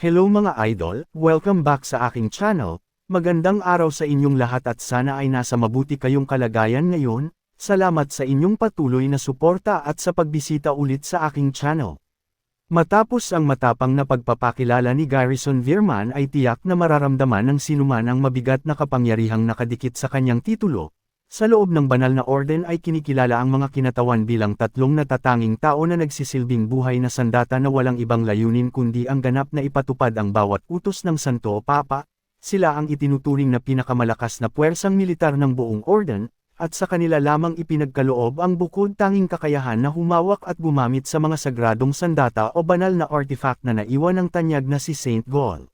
Hello mga idol, welcome back sa aking channel. Magandang araw sa inyong lahat at sana ay nasa mabuti kayong kalagayan ngayon. Salamat sa inyong patuloy na suporta at sa pagbisita ulit sa aking channel. Matapos ang matapang na pagpapakilala ni Garrison Virman ay tiyak na mararamdaman ng sinuman ang mabigat na kapangyarihang nakadikit sa kanyang titulo. Sa loob ng banal na orden ay kinikilala ang mga kinatawan bilang tatlong natatanging tao na nagsisilbing buhay na sandata na walang ibang layunin kundi ang ganap na ipatupad ang bawat utos ng Santo Papa. Sila ang itinuturing na pinakamalakas na puwersang militar ng buong orden, at sa kanila lamang ipinagkaloob ang bukod tanging kakayahan na humawak at gumamit sa mga sagradong sandata o banal na artifact na naiwan ng tanyag na si Saint Gall.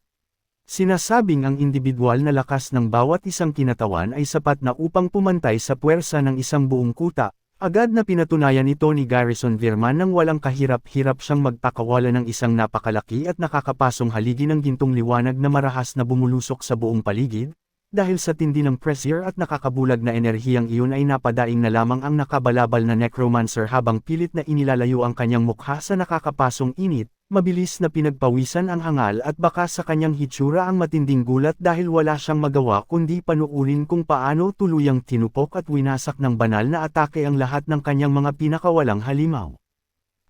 Sinasabing ang individual na lakas ng bawat isang kinatawan ay sapat na upang pumantay sa puwersa ng isang buong kuta. Agad na pinatunayan ito ni Garrison Virman nang walang kahirap-hirap siyang magpakawala ng isang napakalaki at nakakapasong haligi ng gintong liwanag na marahas na bumulusok sa buong paligid. Dahil sa tindi ng pressure at nakakabulag na enerhiyang iyon ay napadaing na lamang ang nakabalabal na necromancer habang pilit na inilalayo ang kanyang mukha sa nakakapasong init. Mabilis na pinagpawisan ang hangal at baka sa kanyang hitsura ang matinding gulat dahil wala siyang magawa kundi panuurin kung paano tuluyang tinupok at winasak ng banal na atake ang lahat ng kanyang mga pinakawalang halimaw.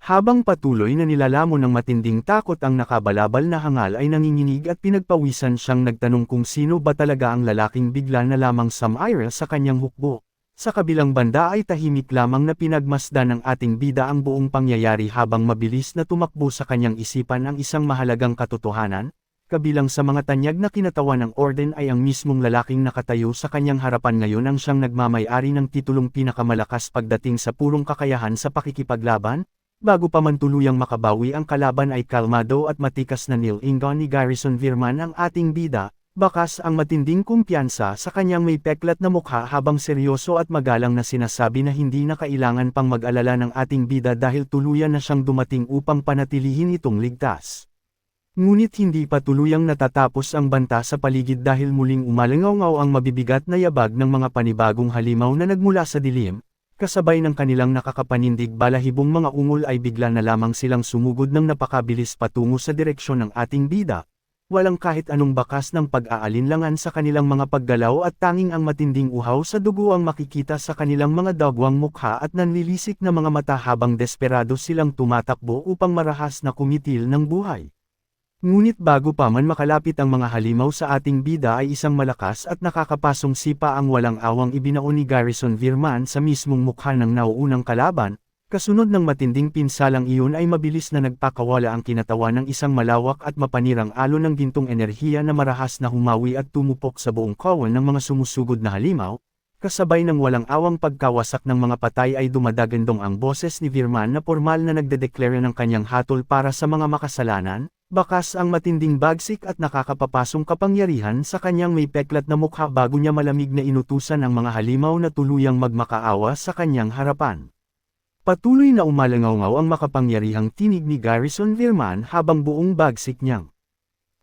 Habang patuloy na nilalamon ng matinding takot ang nakabalabal na hangal ay nanginginig at pinagpawisan siyang nagtanong kung sino ba talaga ang lalaking bigla na lamang sumira sa kanyang hukbo. Sa kabilang banda ay tahimik lamang na pinagmasdan ng ating bida ang buong pangyayari habang mabilis na tumakbo sa kanyang isipan ang isang mahalagang katotohanan. Kabilang sa mga tanyag na kinatawan ng orden ay ang mismong lalaking nakatayo sa kanyang harapan ngayon ang siyang nagmamay-ari ng titulong pinakamalakas pagdating sa purong kakayahan sa pakikipaglaban. Bago pa man tuluyang makabawi ang kalaban ay kalmado at matikas na nilingon ni Garrison Virman ang ating bida. Bakas ang matinding kumpiyansa sa kanyang may peklat na mukha habang seryoso at magalang na sinasabi na hindi na kailangan pang mag-alala ng ating bida dahil tuluyan na siyang dumating upang panatilihin itong ligtas. Ngunit hindi pa tuluyang natatapos ang banta sa paligid dahil muling umalangaw ang mabibigat na yabag ng mga panibagong halimaw na nagmula sa dilim, kasabay ng kanilang nakakapanindig balahibong mga ungol ay bigla na lamang silang sumugod ng napakabilis patungo sa direksyon ng ating bida. Walang kahit anong bakas ng pag-aalinlangan sa kanilang mga paggalaw at tanging ang matinding uhaw sa dugo ang makikita sa kanilang mga dagwang mukha at nanlilisik na mga mata habang desperado silang tumatakbo upang marahas na kumitil ng buhay. Ngunit bago pa man makalapit ang mga halimaw sa ating bida ay isang malakas at nakakapasong sipa ang walang awang ibinao ni Garrison Virman sa mismong mukha ng nauunang kalaban. Kasunod ng matinding pinsalang iyon ay mabilis na nagpakawala ang kinatawan ng isang malawak at mapanirang alon ng gintong enerhiya na marahas na humawi at tumupok sa buong kawan ng mga sumusugod na halimaw. Kasabay ng walang awang pagkawasak ng mga patay ay dumadagandong ang boses ni Virman na formal na nagdedeklara ng kanyang hatol para sa mga makasalanan. Bakas ang matinding bagsik at nakakapapasong kapangyarihan sa kanyang may peklat na mukha bago niya malamig na inutusan ang mga halimaw na tuluyang magmakaawa sa kanyang harapan. Patuloy na umalangaw ang makapangyarihang tinig ni Garrison Virman habang buong bagsik niyang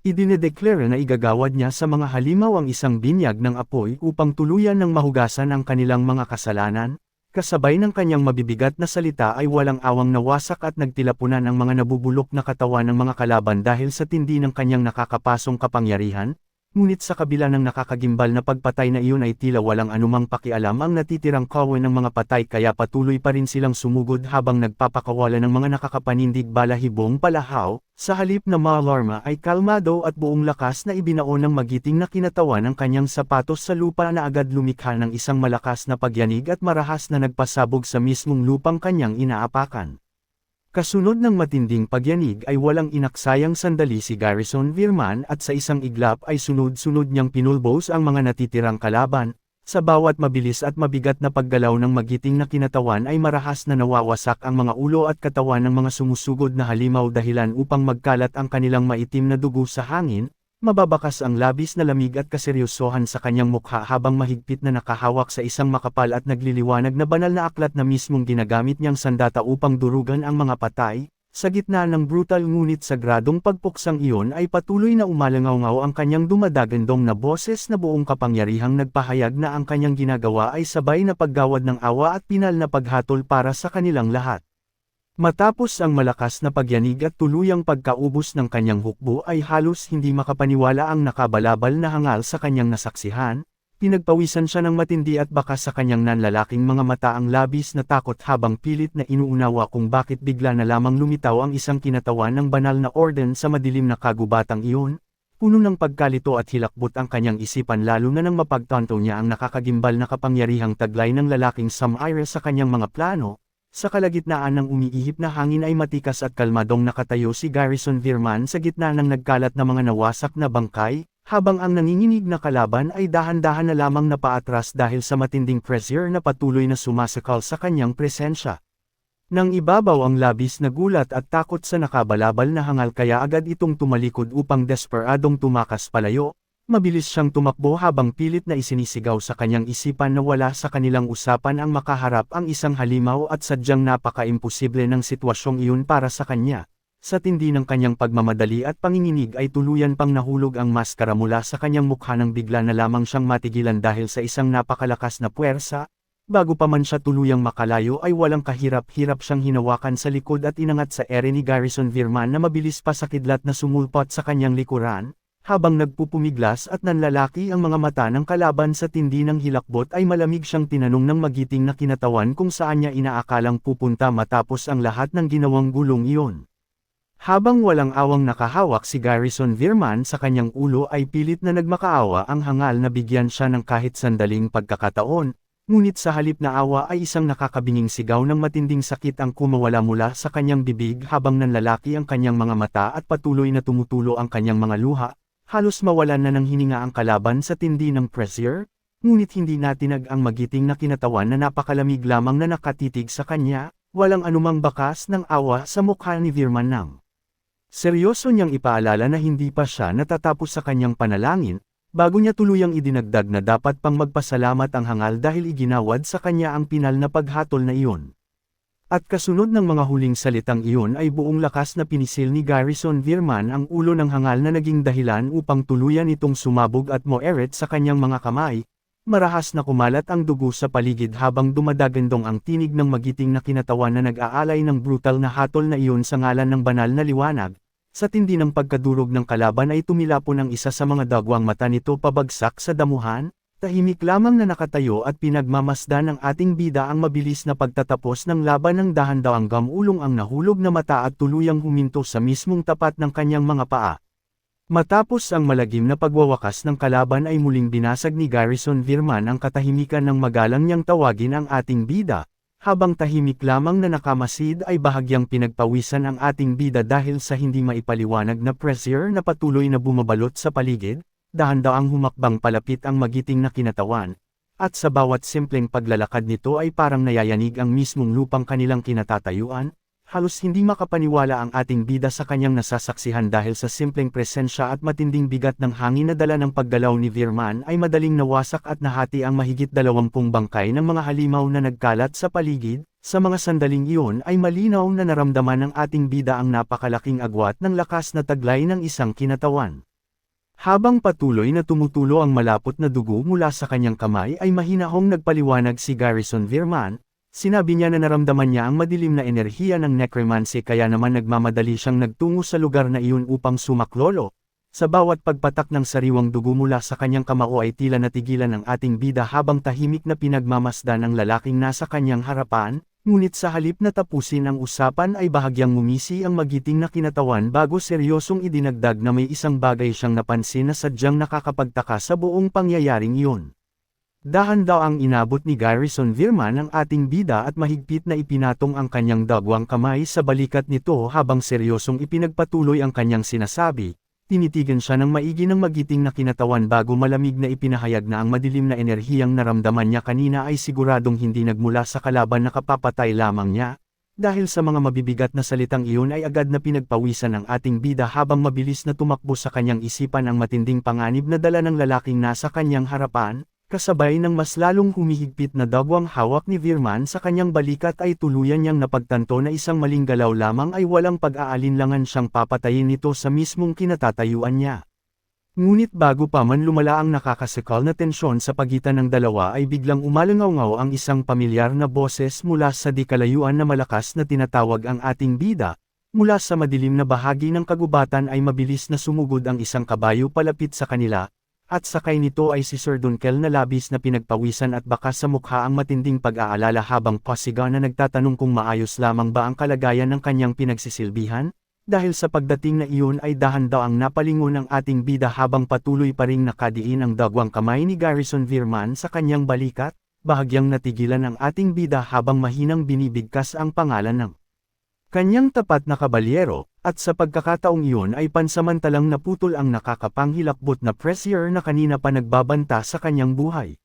idinedeklara na igagawad niya sa mga halimaw ang isang binyag ng apoy upang tuluyan ng mahugasan ang kanilang mga kasalanan. Kasabay ng kanyang mabibigat na salita ay walang awang nawasak at nagtilapunan ang mga nabubulok na katawan ng mga kalaban dahil sa tindi ng kanyang nakakapasong kapangyarihan. Ngunit sa kabila ng nakakagimbal na pagpatay na iyon ay tila walang anumang pakialam ang natitirang kawan ng mga patay kaya patuloy pa rin silang sumugod habang nagpapakawala ng mga nakakapanindig balahibong palahaw. Sa halip na maalarma ay kalmado at buong lakas na ibinao ng magiting na kinatawan ng kanyang sapatos sa lupa na agad lumikha ng isang malakas na pagyanig at marahas na nagpasabog sa mismong lupang kanyang inaapakan. Kasunod ng matinding pagyanig ay walang inaksayang sandali si Garrison Virman at sa isang iglap ay sunod-sunod niyang pinulbos ang mga natitirang kalaban. Sa bawat mabilis at mabigat na paggalaw ng magiting na kinatawan ay marahas na nawawasak ang mga ulo at katawan ng mga sumusugod na halimaw dahilan upang magkalat ang kanilang maitim na dugo sa hangin. Mababakas ang labis na lamig at kaseryosohan sa kanyang mukha habang mahigpit na nakahawak sa isang makapal at nagliliwanag na banal na aklat na mismong ginagamit niyang sandata upang durugan ang mga patay. Sa gitna ng brutal ngunit sagradong pagpuksang iyon ay patuloy na umalangaw ang kanyang dumadagandong na boses na buong kapangyarihang nagpahayag na ang kanyang ginagawa ay sabay na paggawad ng awa at pinal na paghatol para sa kanilang lahat. Matapos ang malakas na pagyanig at tuluyang pagkaubos ng kanyang hukbo ay halos hindi makapaniwala ang nakabalabal na hangal sa kanyang nasaksihan, pinagpawisan siya ng matindi at bakas sa kanyang nanlalaking mga mata ang labis na takot habang pilit na inuunawa kung bakit bigla na lamang lumitaw ang isang kinatawan ng banal na orden sa madilim na kagubatang iyon. Puno ng pagkalito at hilakbot ang kanyang isipan lalo na nang mapagtanto niya ang nakakagimbal na kapangyarihang taglay ng lalaking Samira sa kanyang mga plano. Sa kalagitnaan ng umiihip na hangin ay matikas at kalmadong nakatayo si Garrison Virman sa gitna ng nagkalat na mga nawasak na bangkay, habang ang nanginginig na kalaban ay dahan-dahan na lamang napaatras dahil sa matinding pressure na patuloy na sumasakal sa kanyang presensya. Nang ibabaw ang labis na gulat at takot sa nakabalabal na hangal kaya agad itong tumalikod upang desperadong tumakas palayo. Mabilis siyang tumakbo habang pilit na isinisigaw sa kanyang isipan na wala sa kanilang usapan ang makaharap ang isang halimaw at sadyang napaka-imposible ng sitwasyong iyon para sa kanya. Sa tindi ng kanyang pagmamadali at panginginig ay tuluyan pang nahulog ang maskara mula sa kanyang mukha nang bigla na lamang siyang matigilan dahil sa isang napakalakas na puwersa. Bago pa man siya tuluyang makalayo ay walang kahirap-hirap siyang hinawakan sa likod at inangat sa ere ni Garrison Virman na mabilis pa sa kidlat na sumulpot sa kanyang likuran. Habang nagpupumiglas at nanlalaki ang mga mata ng kalaban sa tindi ng hilakbot ay malamig siyang tinanong ng magiting na kinatawan kung saan niya inaakalang pupunta matapos ang lahat ng ginawang gulong iyon. Habang walang awang nakahawak si Garrison Virman sa kanyang ulo ay pilit na nagmakaawa ang hangal na bigyan siya ng kahit sandaling pagkakataon, ngunit sa halip na awa ay isang nakakabinging sigaw ng matinding sakit ang kumawala mula sa kanyang bibig habang nanlalaki ang kanyang mga mata at patuloy na tumutulo ang kanyang mga luha. Halos mawalan na ng hininga ang kalaban sa tindi ng pressure, ngunit hindi natinag ang magiting na kinatawan na napakalamig lamang na nakatitig sa kanya, walang anumang bakas ng awa sa mukha ni Virman nang. Seryoso niyang ipaalala na hindi pa siya natatapos sa kanyang panalangin, bago niya tuluyang idinagdag na dapat pang magpasalamat ang hangal dahil iginawad sa kanya ang pinal na paghatol na iyon. At kasunod ng mga huling salitang iyon ay buong lakas na pinisil ni Garrison Virman ang ulo ng hangal na naging dahilan upang tuluyan itong sumabog at moeret sa kanyang mga kamay. Marahas na kumalat ang dugo sa paligid habang dumadagandong ang tinig ng magiting na kinatawan na nag-aalay ng brutal na hatol na iyon sa ngalan ng banal na liwanag. Sa tindi ng pagkadurog ng kalaban ay tumilapon ang isa sa mga dagwang mata nito pabagsak sa damuhan. Tahimik lamang na nakatayo at pinagmamasdan ng ating bida ang mabilis na pagtatapos ng laban ng dahan-daw hanggang ulong ang nahulog na mata at tuluyang huminto sa mismong tapat ng kanyang mga paa. Matapos ang malagim na pagwawakas ng kalaban ay muling binasag ni Garrison Virman ang katahimikan ng magalang niyang tawagin ang ating bida. Habang tahimik lamang na nakamasid ay bahagyang pinagpawisan ang ating bida dahil sa hindi maipaliwanag na pressure na patuloy na bumabalot sa paligid. Dahan-daang humakbang palapit ang magiting na kinatawan, at sa bawat simpleng paglalakad nito ay parang nayayanig ang mismong lupang kanilang kinatatayuan, halos hindi makapaniwala ang ating bida sa kanyang nasasaksihan dahil sa simpleng presensya at matinding bigat ng hangin na dala ng paggalaw ni Virman ay madaling nawasak at nahati ang mahigit 20 bangkay ng mga halimaw na nagkalat sa paligid. Sa mga sandaling iyon ay malinaw na naramdaman ng ating bida ang napakalaking agwat ng lakas na taglay ng isang kinatawan. Habang patuloy na tumutulo ang malapot na dugo mula sa kanyang kamay ay mahinahong nagpaliwanag si Garrison Virman, sinabi niya na naramdaman niya ang madilim na enerhiya ng necromancy kaya naman nagmamadali siyang nagtungo sa lugar na iyon upang sumaklolo. Sa bawat pagpatak ng sariwang dugo mula sa kanyang kamao ay tila natigilan ang ating bida habang tahimik na pinagmamasdan ang lalaking nasa kanyang harapan. Ngunit sa halip na tapusin ang usapan ay bahagyang ngumisi ang magiting na kinatawan bago seryosong idinagdag na may isang bagay siyang napansin na sadyang nakakapagtaka sa buong pangyayaring iyon. Dahan-daw ang inabot ni Garrison Virman ang ating bida at mahigpit na ipinatong ang kanyang dagwang kamay sa balikat nito habang seryosong ipinagpatuloy ang kanyang sinasabi. Tinitigan siya ng maigi ng magiting na kinatawan bago malamig na ipinahayag na ang madilim na enerhiyang naramdaman niya kanina ay siguradong hindi nagmula sa kalaban na kapapatay lamang niya. Dahil sa mga mabibigat na salitang iyon ay agad na pinagpawisan ng ating bida habang mabilis na tumakbo sa kanyang isipan ang matinding panganib na dala ng lalaking nasa kanyang harapan. Kasabay ng mas lalong humihigpit na dagwang hawak ni Virman sa kanyang balikat ay tuluyan niyang napagtanto na isang maling galaw lamang ay walang pag-aalinlangan siyang papatayin nito sa mismong kinatatayuan niya. Ngunit bago pa man lumala ang nakakasakal na tensyon sa pagitan ng dalawa ay biglang umalangaw ang isang pamilyar na boses mula sa di kalayuan na malakas na tinatawag ang ating bida. Mula sa madilim na bahagi ng kagubatan ay mabilis na sumugod ang isang kabayo palapit sa kanila, at sakay nito ay si Sir Dunkel na labis na pinagpawisan at bakas sa mukha ang matinding pag-aalala habang pasigaw na nagtatanong kung maayos lamang ba ang kalagayan ng kanyang pinagsisilbihan. Dahil sa pagdating na iyon ay dahan-daang napalingon ang ating bida habang patuloy pa ring nakadiin ang dagwang kamay ni Garrison Veerman sa kanyang balikat, bahagyang natigilan ang ating bida habang mahinang binibigkas ang pangalan ng kanyang tapat na kabalyero, at sa pagkakataong iyon ay pansamantalang naputol ang nakakapanghilakbot na pressure na kanina pa nagbabanta sa kanyang buhay.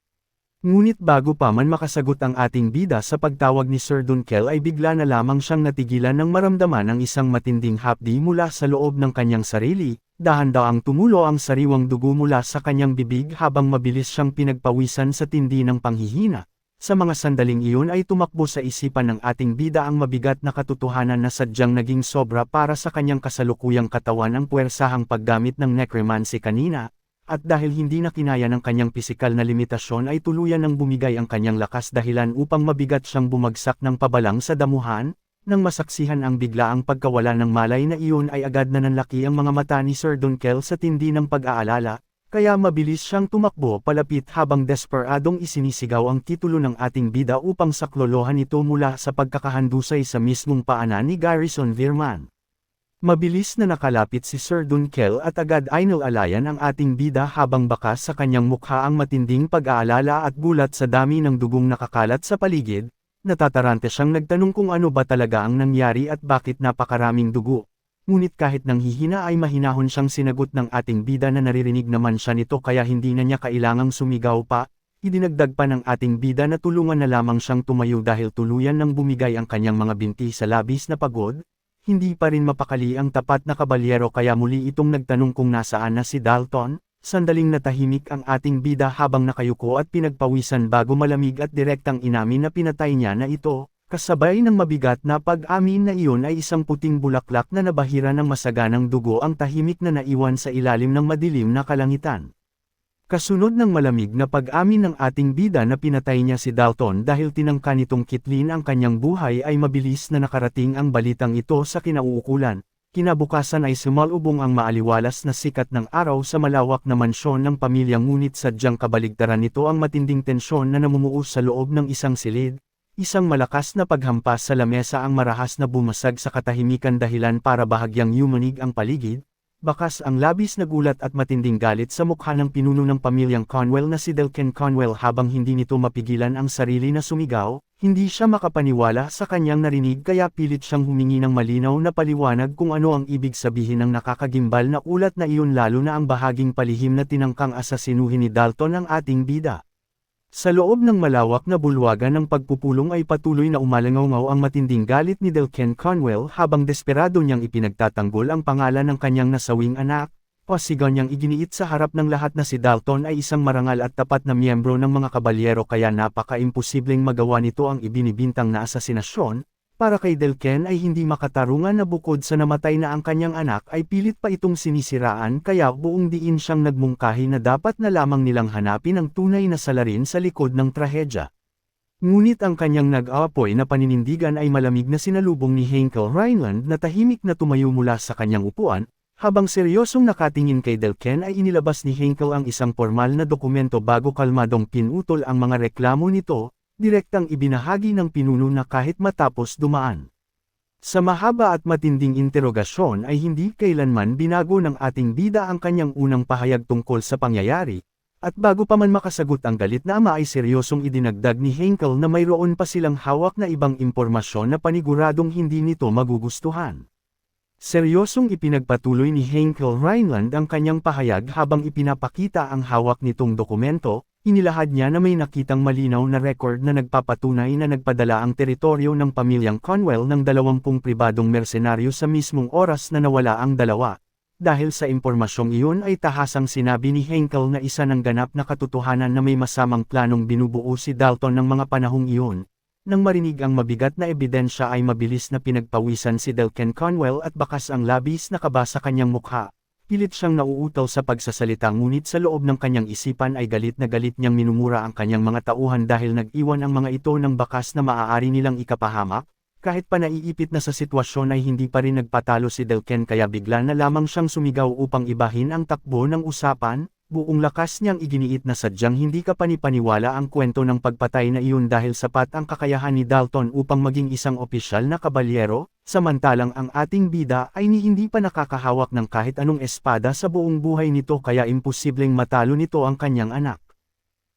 Ngunit bago pa man makasagot ang ating bida sa pagtawag ni Sir Dunkel ay bigla na lamang siyang natigilan ng maramdaman ang isang matinding hapdi mula sa loob ng kanyang sarili, dahan-daang tumulo ang sariwang dugo mula sa kanyang bibig habang mabilis siyang pinagpawisan sa tindi ng panghihina. Sa mga sandaling iyon ay tumakbo sa isipan ng ating bida ang mabigat na katotohanan na sadyang naging sobra para sa kanyang kasalukuyang katawan ang puwersahang paggamit ng necromancy kanina. At dahil hindi na kinaya ng kanyang pisikal na limitasyon ay tuluyan ng bumigay ang kanyang lakas dahilan upang mabigat siyang bumagsak ng pabalang sa damuhan, nang masaksihan ang biglaang pagkawala ng malay na iyon ay agad na nanlaki ang mga mata ni Sir Dunkel sa tindi ng pag-aalala, kaya mabilis siyang tumakbo palapit habang desperadong isinisigaw ang titulo ng ating bida upang saklolohan ito mula sa pagkakahandusay sa mismong paanan ni Garrison Veerman. Mabilis na nakalapit si Sir Dunkel at agad ay nalalayan ang ating bida habang bakas sa kanyang mukha ang matinding pag-aalala at gulat sa dami ng dugong nakakalat sa paligid, natatarante siyang nagtanong kung ano ba talaga ang nangyari at bakit napakaraming dugo. Ngunit kahit nang hihina ay mahinahon siyang sinagot ng ating bida na naririnig naman siya nito kaya hindi na niya kailangang sumigaw pa, idinagdag pa ng ating bida na tulungan na lamang siyang tumayo dahil tuluyan nang bumigay ang kanyang mga binti sa labis na pagod. Hindi pa rin mapakali ang tapat na kabalyero kaya muli itong nagtanong kung nasaan na si Dalton. Sandaling natahimik ang ating bida habang nakayuko at pinagpawisan bago malamig at direktang inamin na pinatay niya na ito, kasabay ng mabigat na pag-amin na iyon ay isang puting bulaklak na nabahira ng masaganang dugo ang tahimik na naiwan sa ilalim ng madilim na kalangitan. Kasunod ng malamig na pag-amin ng ating bida na pinatay niya si Dalton dahil tinangka nitong kitlin ang kanyang buhay ay mabilis na nakarating ang balitang ito sa kinauukulan. Kinabukasan ay sumalubong ang maaliwalas na sikat ng araw sa malawak na mansyon ng pamilya ngunit sadyang kabaligtaran nito ang matinding tensyon na namumuo sa loob ng isang silid. Isang malakas na paghampas sa lamesa ang marahas na bumasag sa katahimikan dahilan para bahagyang yumanig ang paligid. Bakas ang labis na gulat at matinding galit sa mukha ng pinuno ng pamilyang Conwell na si Delken Conwell habang hindi nito mapigilan ang sarili na sumigaw, hindi siya makapaniwala sa kanyang narinig kaya pilit siyang humingi ng malinaw na paliwanag kung ano ang ibig sabihin ng nakakagimbal na ulat na iyon lalo na ang bahaging palihim na tinangkang asasinuhin ni Dalton ang ating bida. Sa loob ng malawak na bulwagan ng pagpupulong ay patuloy na umalangaw ang matinding galit ni Delken Conwell habang desperado niyang ipinagtatanggol ang pangalan ng kanyang nasawing anak, pasigaw niyang iginiit sa harap ng lahat na si Dalton ay isang marangal at tapat na miyembro ng mga kabalyero kaya napaka-imposibleng magawa nito ang ibinibintang na asasinasyon. Para kay Delken ay hindi makatarungan na bukod sa namatay na ang kanyang anak ay pilit pa itong sinisiraan kaya buong diin siyang nagmungkahi na dapat na lamang nilang hanapin ang tunay na salarin sa likod ng trahedya. Ngunit ang kanyang nag-aapoy na paninindigan ay malamig na sinalubong ni Henkel Rhineland na tahimik na tumayo mula sa kanyang upuan, habang seryosong nakatingin kay Delken ay inilabas ni Henkel ang isang formal na dokumento bago kalmadong pinutol ang mga reklamo nito. Direktang ibinahagi ng pinuno na kahit matapos dumaan sa mahaba at matinding interogasyon ay hindi kailanman binago ng ating bida ang kanyang unang pahayag tungkol sa pangyayari, at bago pa man makasagot ang galit na ama ay seryosong idinagdag ni Henkel na mayroon pa silang hawak na ibang impormasyon na paniguradong hindi nito magugustuhan. Seryosong ipinagpatuloy ni Henkel Rhineland ang kanyang pahayag habang ipinapakita ang hawak nitong dokumento. Inilahad niya na may nakitang malinaw na record na nagpapatunay na nagpadala ang teritoryo ng pamilyang Conwell ng 20 pribadong mersenaryo sa mismong oras na nawala ang dalawa. Dahil sa impormasyong iyon ay tahasang sinabi ni Henkel na isa ng ganap na katotohanan na may masamang planong binubuo si Dalton ng mga panahong iyon. Nang marinig ang mabigat na ebidensya ay mabilis na pinagpawisan si Delken Conwell at bakas ang labis na kaba sa kanyang mukha. Pilit siyang nauutaw sa pagsasalita ngunit sa loob ng kanyang isipan ay galit na galit niyang minumura ang kanyang mga tauhan dahil nag-iwan ang mga ito ng bakas na maaari nilang ikapahamak. Kahit pa naiipit na sa sitwasyon ay hindi pa rin nagpatalo si Delken kaya bigla na lamang siyang sumigaw upang ibahin ang takbo ng usapan. Buong lakas niyang iginiit na sadyang hindi kapanipaniwala ang kwento ng pagpatay na iyon dahil sapat ang kakayahan ni Dalton upang maging isang opisyal na kabalyero, samantalang ang ating bida ay hindi pa nakakahawak ng kahit anong espada sa buong buhay nito kaya imposibleng matalo nito ang kanyang anak.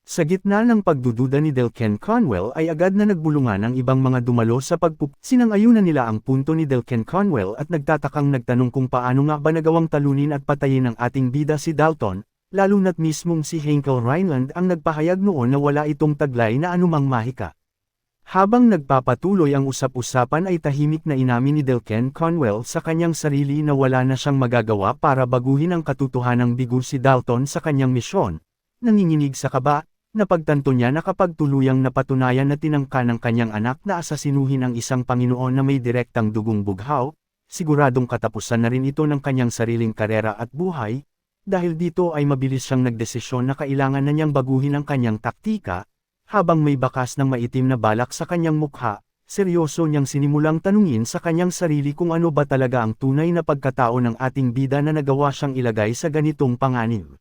Sa gitna ng pagdududa ni Delken Conwell ay agad na nagbulungan ang ibang mga dumalo sa sinang-ayunan nila ang punto ni Delken Conwell at nagtatakang nagtanong kung paano nga ba nagawang talunin at patayin ang ating bida si Dalton. Lalo na't mismong si Henkel Rhineland ang nagpahayag noon na wala itong taglay na anumang mahika. Habang nagpapatuloy ang usap-usapan ay tahimik na inamin ni Delken Conwell sa kanyang sarili na wala na siyang magagawa para baguhin ang katotohanang bigo si Dalton sa kanyang misyon. Nanginginig sa kaba, napagtanto niya na kapag tuluyang napatunayan na tinangka ng kanyang anak na asasinuhin ang isang Panginoon na may direktang dugong bughaw, siguradong katapusan na rin ito ng kanyang sariling karera at buhay. Dahil dito ay mabilis siyang nagdesisyon na kailangan na niyang baguhin ang kanyang taktika, habang may bakas ng maitim na balak sa kanyang mukha, seryoso niyang sinimulang tanungin sa kanyang sarili kung ano ba talaga ang tunay na pagkatao ng ating bida na nagawa siyang ilagay sa ganitong panganib.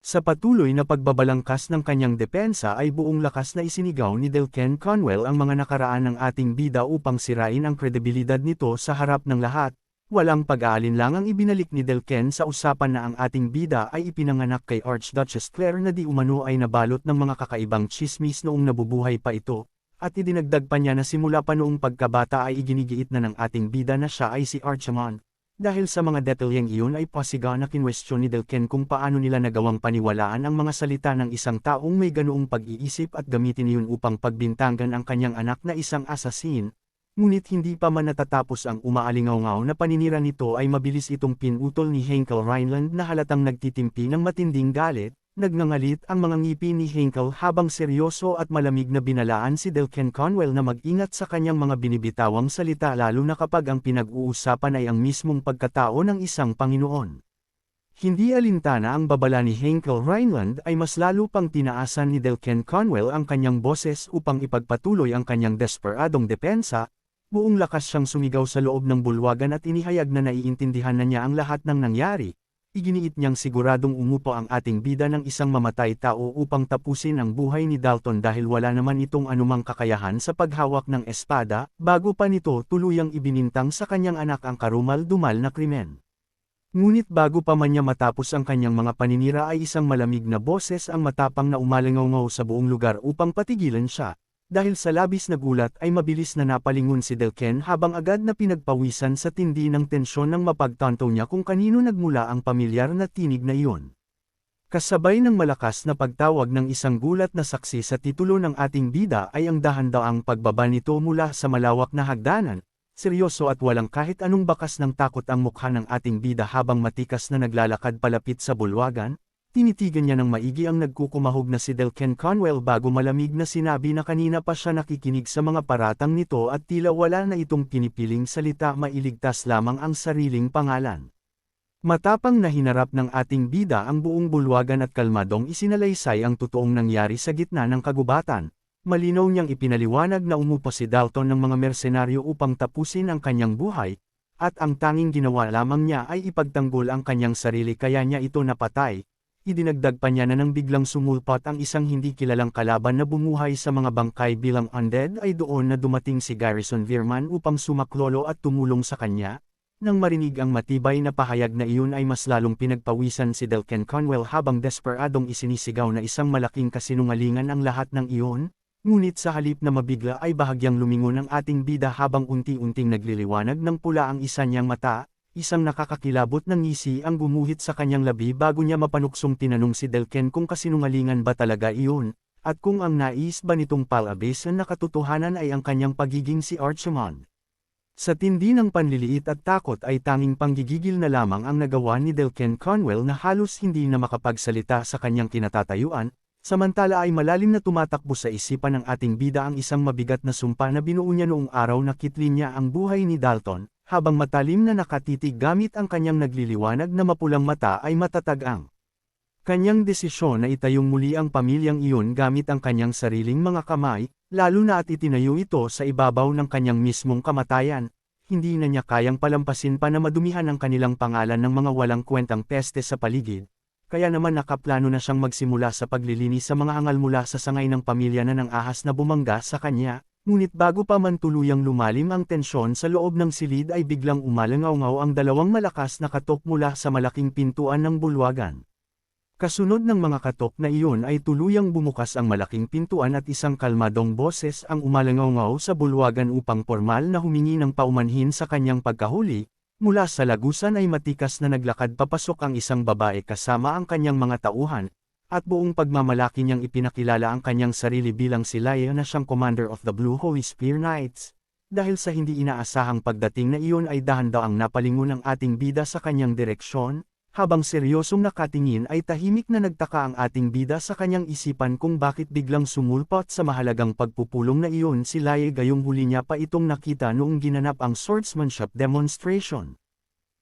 Sa patuloy na pagbabalangkas ng kanyang depensa ay buong lakas na isinigaw ni Delken Conwell ang mga nakaraan ng ating bida upang sirain ang kredibilidad nito sa harap ng lahat. Walang pag-aalinlangang ibinalik ni Delken sa usapan na ang ating bida ay ipinanganak kay Archduchess Claire na di umano ay nabalot ng mga kakaibang tsismis noong nabubuhay pa ito, at idinagdag pa niya na simula pa noong pagkabata ay iginigiit na ng ating bida na siya ay si Archimond. Dahil sa mga detalyeng iyon ay pasiga na kinwestiyon ni Delken kung paano nila nagawang paniwalaan ang mga salita ng isang taong may ganoong pag-iisip at gamitin iyon upang pagbintangan ang kanyang anak na isang asasin. Ngunit hindi pa man natatapos ang umaalingaw-ngaw na paninira nito ay mabilis itong pinutol ni Henkel Rhineland na halatang nagtitimpi ng matinding galit. Nagngangalit ang mga ngipin ni Henkel habang seryoso at malamig na binalaan si Delken Conwell na mag-ingat sa kanyang mga binibitawang salita lalo na kapag ang pinag-uusapan ay ang mismong pagkatao ng isang Panginoon. Hindi alintana ang babala ni Henkel Rhineland ay mas lalo pang tinaasan ni Delken Conwell ang kanyang boses upang ipagpatuloy ang kanyang desperadong depensa. Buong lakas siyang sumigaw sa loob ng bulwagan at inihayag na naiintindihan na niya ang lahat ng nangyari. Iginiit niyang siguradong umupo ang ating bida ng isang mamatay tao upang tapusin ang buhay ni Dalton dahil wala naman itong anumang kakayahan sa paghawak ng espada, bago pa nito tuluyang ibinintang sa kanyang anak ang karumal-dumal na krimen. Ngunit bago pa man niya matapos ang kanyang mga paninira ay isang malamig na boses ang matapang na umalingaw-ngaw sa buong lugar upang patigilan siya. Dahil sa labis na gulat ay mabilis na napalingon si Delken habang agad na pinagpawisan sa tindi ng tensyon nang mapagtanto niya kung kanino nagmula ang pamilyar na tinig na iyon. Kasabay ng malakas na pagtawag ng isang gulat na saksi sa titulo ng ating bida ay ang dahan-daang pagbaba nito mula sa malawak na hagdanan. Seryoso at walang kahit anong bakas ng takot ang mukha ng ating bida habang matikas na naglalakad palapit sa bulwagan. Tinitigan niya ng maigi ang nagkukumahog na si Delken Conwell bago malamig na sinabi na kanina pa siya nakikinig sa mga paratang nito at tila wala na itong pinipiling salita mailigtas lamang ang sariling pangalan. Matapang na hinarap ng ating bida ang buong bulwagan at kalmadong isinalaysay ang totoong nangyari sa gitna ng kagubatan. Malinaw niyang ipinaliwanag na umupo si Dalton ng mga mersenaryo upang tapusin ang kanyang buhay, at ang tanging ginawa lamang niya ay ipagtanggol ang kanyang sarili kaya niya ito napatay. Idinagdag pa niya na nang biglang sumulpot ang isang hindi kilalang kalaban na bumuhay sa mga bangkay bilang undead ay doon na dumating si Garrison Veerman upang sumaklolo at tumulong sa kanya. Nang marinig ang matibay na pahayag na iyon ay mas lalong pinagpawisan si Delken Conwell habang desperadong isinisigaw na isang malaking kasinungalingan ang lahat ng iyon. Ngunit sa halip na mabigla ay bahagyang lumingon ang ating bida habang unti-unting nagliliwanag ng pula ang isa niyang mata. Isang nakakakilabot na ngisi ang gumuhit sa kanyang labi bago niya mapanuksong tinanong si Delken kung kasinungalingan ba talaga iyon, at kung ang nais ba nitong palabisan na katotohanan ay ang kanyang pagiging si Archimond. Sa tindi ng panliliit at takot ay tanging panggigigil na lamang ang nagawa ni Delken Conwell na halos hindi na makapagsalita sa kanyang kinatatayuan, samantala ay malalim na tumatakbo sa isipan ng ating bida ang isang mabigat na sumpa na binuo niya noong araw na kitlin niya ang buhay ni Dalton. habang matalim na nakatitig gamit ang kanyang nagliliwanag na mapulang mata ay matatag ang kanyang desisyon na itayong muli ang pamilyang iyon gamit ang kanyang sariling mga kamay, lalo na at itinayo ito sa ibabaw ng kanyang mismong kamatayan. Hindi na niya kayang palampasin pa na madumihan ang kanilang pangalan ng mga walang kwentang peste sa paligid. Kaya naman nakaplano na siyang magsimula sa paglilinis sa mga hangal mula sa sangay ng pamilya na ng ahas na bumangga sa kanya, ngunit bago pa man tuluyang lumalim ang tensyon sa loob ng silid ay biglang umalangaw-ngaw ang dalawang malakas na katok mula sa malaking pintuan ng bulwagan. Kasunod ng mga katok na iyon ay tuluyang bumukas ang malaking pintuan at isang kalmadong boses ang umalangaw-ngaw sa bulwagan upang formal na humingi ng paumanhin sa kanyang pagkahuli. Mula sa lagusan ay matikas na naglakad papasok ang isang babae kasama ang kanyang mga tauhan, at buong pagmamalaki niyang ipinakilala ang kanyang sarili bilang si Laia na siyang Commander of the Blue Holy Spear Knights. Dahil sa hindi inaasahang pagdating na iyon ay dahan-daang napalingon ang ating bida sa kanyang direksyon. Habang seryosong nakatingin ay tahimik na nagtaka ang ating bida sa kanyang isipan kung bakit biglang sumulpot sa mahalagang pagpupulong na iyon si Laia gayong huli niya pa itong nakita noong ginanap ang swordsmanship demonstration.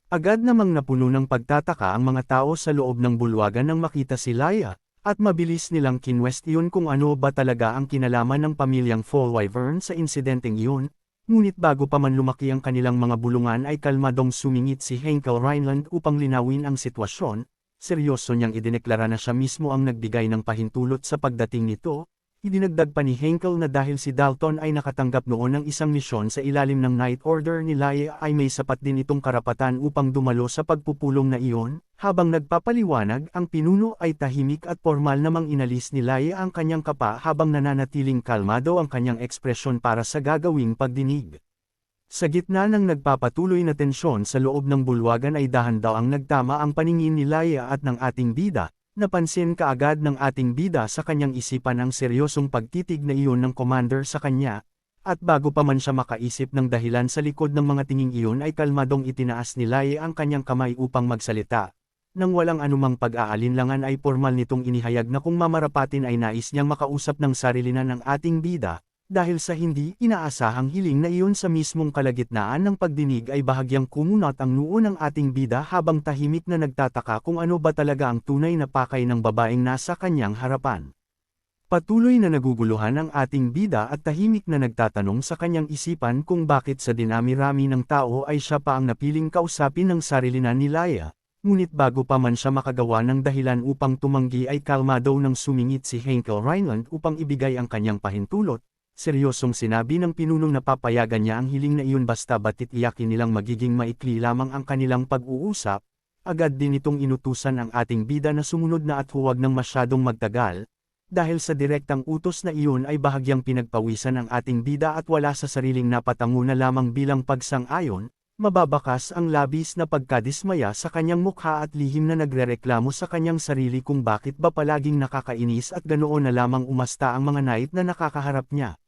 Agad namang napuno ng pagtataka ang mga tao sa loob ng bulwagan nang makita si Laia, at mabilis nilang kinwestiyon kung ano ba talaga ang kinalaman ng pamilyang Fallwyvern sa insidenteng iyon. Ngunit bago pa man lumaki ang kanilang mga bulungan ay kalmadong sumingit si Henkel Rhineland upang linawin ang sitwasyon, seryoso niyang idineklara na siya mismo ang nagbigay ng pahintulot sa pagdating nito. Idinagdag pa ni Henkel na dahil si Dalton ay nakatanggap noon ng isang misyon sa ilalim ng Night Order ni Laia ay may sapat din itong karapatan upang dumalo sa pagpupulong na iyon. Habang nagpapaliwanag, ang pinuno ay tahimik at formal namang inalis ni Laia ang kanyang kapa habang nananatiling kalmado ang kanyang ekspresyon para sa gagawing pagdinig. Sa gitna ng nagpapatuloy na tensyon sa loob ng bulwagan ay dahan-daang nagtama ang paningin ni Laia at ng ating bida. Napansin kaagad ng ating bida sa kanyang isipan ang seryosong pagtitig na iyon ng commander sa kanya, at bago pa man siya makaisip ng dahilan sa likod ng mga tinging iyon ay kalmadong itinaas ni Laia ang kanyang kamay upang magsalita. Nang walang anumang pag-aalinlangan ay formal nitong inihayag na kung mamarapatin ay nais niyang makausap ng sarili na ng ating bida. Dahil sa hindi inaasahang hiling na iyon sa mismong kalagitnaan ng pagdinig ay bahagyang kumunot ang noo ng ating bida habang tahimik na nagtataka kung ano ba talaga ang tunay na pakay ng babaeng nasa kanyang harapan. Patuloy na naguguluhan ang ating bida at tahimik na nagtatanong sa kanyang isipan kung bakit sa dinami-rami ng tao ay siya pa ang napiling kausapin ng sarili na ni Laia. Ngunit bago pa man siya makagawa ng dahilan upang tumanggi ay kalmado nang sumingit si Henkel Rhineland upang ibigay ang kanyang pahintulot. Seryosong sinabi ng pinunong na papayagan niya ang hiling na iyon basta batit iyakin nilang magiging maikli lamang ang kanilang pag-uusap. Agad din itong inutusan ang ating bida na sumunod na at huwag nang masyadong magtagal. Dahil sa direktang utos na iyon ay bahagyang pinagpawisan ang ating bida at wala sa sariling napatango na lamang bilang pagsang-ayon. Mababakas ang labis na pagkadismaya sa kanyang mukha at lihim na nagrereklamo sa kanyang sarili kung bakit ba palaging nakakainis at ganoon na lamang umasta ang mga knight na nakakaharap niya.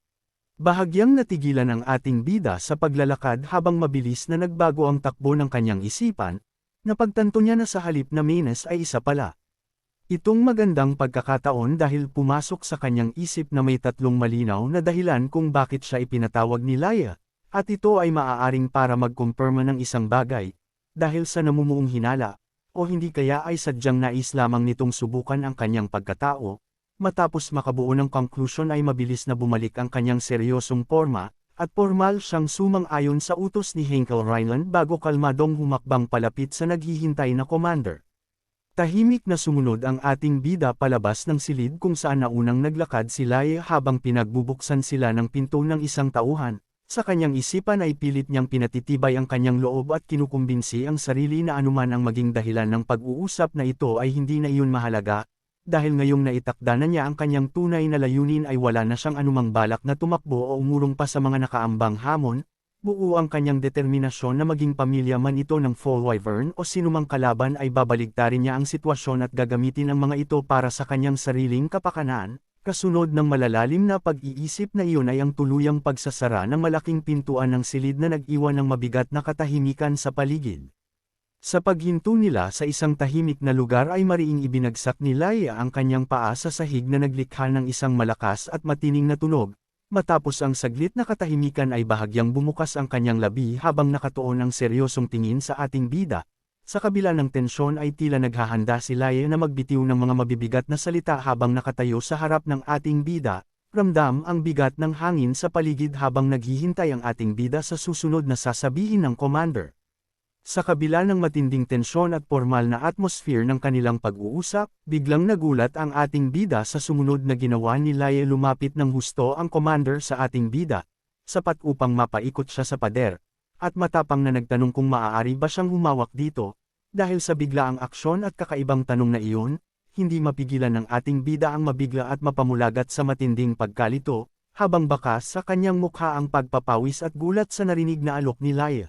Bahagyang natigilan ang ating bida sa paglalakad habang mabilis na nagbago ang takbo ng kanyang isipan, napagtanto niya na sa halip na Menes ay isa pala. Itong magandang pagkakataon dahil pumasok sa kanyang isip na may tatlong malinaw na dahilan kung bakit siya ipinatawag ni Laia, at ito ay maaaring para magkumpirma ng isang bagay, dahil sa namumuong hinala, o hindi kaya ay sadyang nais lamang nitong subukan ang kanyang pagkatao. Matapos makabuo ng conclusion ay mabilis na bumalik ang kanyang seryosong porma, at formal siyang sumang-ayon sa utos ni Henkel Rhineland bago kalmadong humakbang palapit sa naghihintay na commander. Tahimik na sumunod ang ating bida palabas ng silid kung saan naunang naglakad si Laia habang pinagbubuksan sila ng pinto ng isang tauhan. Sa kanyang isipan ay pilit niyang pinatitibay ang kanyang loob at kinukumbinsi ang sarili na anuman ang maging dahilan ng pag-uusap na ito ay hindi na iyon mahalaga. Dahil ngayong naitakda na niya ang kanyang tunay na layunin ay wala na siyang anumang balak na tumakbo o umurong pa sa mga nakaambang hamon, buo ang kanyang determinasyon na maging pamilya man ito ng Fallwyvern o sinumang kalaban ay babaligtarin niya ang sitwasyon at gagamitin ang mga ito para sa kanyang sariling kapakanan. Kasunod ng malalalim na pag-iisip na iyon ay ang tuluyang pagsasara ng malaking pintuan ng silid na nag-iwan ng mabigat na katahimikan sa paligid. Sa paghinto nila sa isang tahimik na lugar ay mariing ibinagsak ni Laia ang kanyang paa sa sahig na naglikha ng isang malakas at matining na tunog, Matapos ang saglit na katahimikan ay bahagyang bumukas ang kanyang labi habang nakatuon ang seryosong tingin sa ating bida. Sa kabila ng tensyon ay tila naghahanda si Laye na magbitiw ng mga mabibigat na salita habang nakatayo sa harap ng ating bida. Ramdam ang bigat ng hangin sa paligid habang naghihintay ang ating bida sa susunod na sasabihin ng commander. Sa kabila ng matinding tensyon at formal na atmosphere ng kanilang pag-uusap, biglang nagulat ang ating bida sa sumunod na ginawa ni Laye. Lumapit ng husto ang commander sa ating bida, sapat upang mapaikot siya sa pader, at matapang na nagtanong kung maaari ba siyang humawak dito. Dahil sa biglaang aksyon at kakaibang tanong na iyon, hindi mapigilan ng ating bida ang mabigla at mapamulagat sa matinding pagkalito, habang bakas sa kanyang mukha ang pagpapawis at gulat sa narinig na alok ni Laye.